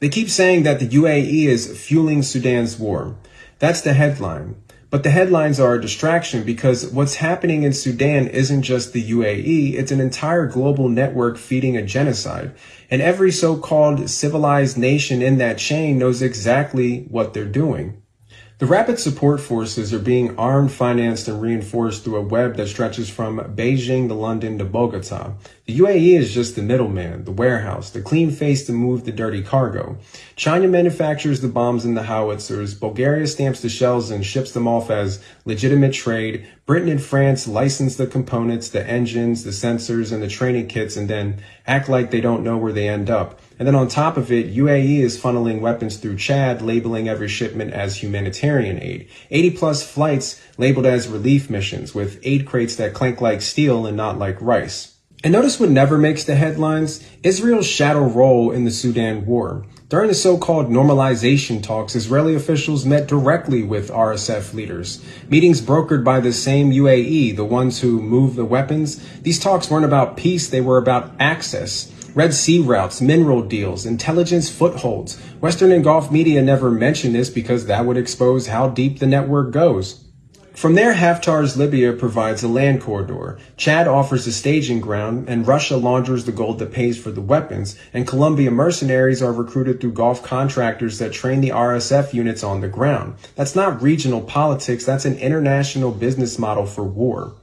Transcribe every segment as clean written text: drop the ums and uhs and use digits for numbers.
They keep saying that the UAE is fueling Sudan's war. That's the headline. But the headlines are a distraction because what's happening in Sudan isn't just the UAE, it's an entire global network feeding a genocide. And every so-called civilized nation in that chain knows exactly what they're doing. The Rapid Support Forces are being armed, financed, and reinforced through a web that stretches from Beijing to London to Bogota. The UAE is just the middleman, the warehouse, the clean face to move the dirty cargo. China manufactures the bombs and the howitzers. Bulgaria stamps the shells and ships them off as legitimate trade. Britain and France license the components, the engines, the sensors, and the training kits, and then act like they don't know where they end up. And then on top of it, UAE is funneling weapons through Chad, labeling every shipment as humanitarian aid. 80 plus flights labeled as relief missions with aid crates that clank like steel and not like rice. And notice what never makes the headlines: Israel's shadow role in the Sudan war. During the so-called normalization talks, Israeli officials met directly with RSF leaders. Meetings brokered by the same UAE, the ones who move the weapons. These talks weren't about peace, they were about access. Red Sea routes, mineral deals, intelligence footholds. Western and Gulf media never mention this because that would expose how deep the network goes. From there, Haftar's Libya provides a land corridor. Chad offers a staging ground, and Russia launders the gold that pays for the weapons, and Colombia mercenaries are recruited through Gulf contractors that train the RSF units on the ground. That's not regional politics, that's an international business model for war.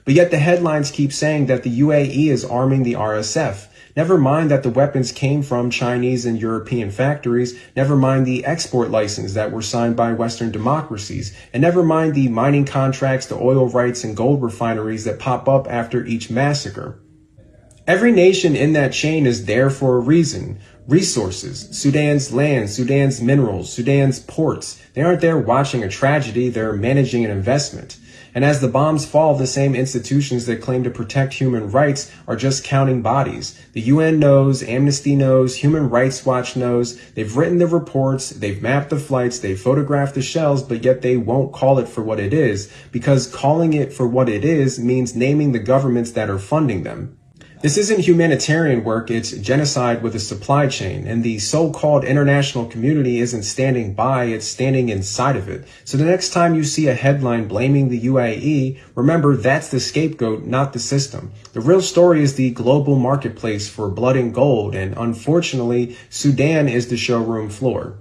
But yet the headlines keep saying that the UAE is arming the RSF. Never mind that the weapons came from Chinese and European factories. Never mind the export license that were signed by Western democracies. And never mind the mining contracts, the oil rights, and gold refineries that pop up after each massacre. Every nation in that chain is there for a reason. Resources, Sudan's land, Sudan's minerals, Sudan's ports. They aren't there watching a tragedy, they're managing an investment. And as the bombs fall, the same institutions that claim to protect human rights are just counting bodies. The UN knows, Amnesty knows, Human Rights Watch knows. They've written the reports, they've mapped the flights, they've photographed the shells, but yet they won't call it for what it is, because calling it for what it is means naming the governments that are funding them. This isn't humanitarian work, it's genocide with a supply chain, and the so-called international community isn't standing by, it's standing inside of it. So the next time you see a headline blaming the UAE, remember that's the scapegoat, not the system. The real story is the global marketplace for blood and gold, and unfortunately, Sudan is the showroom floor.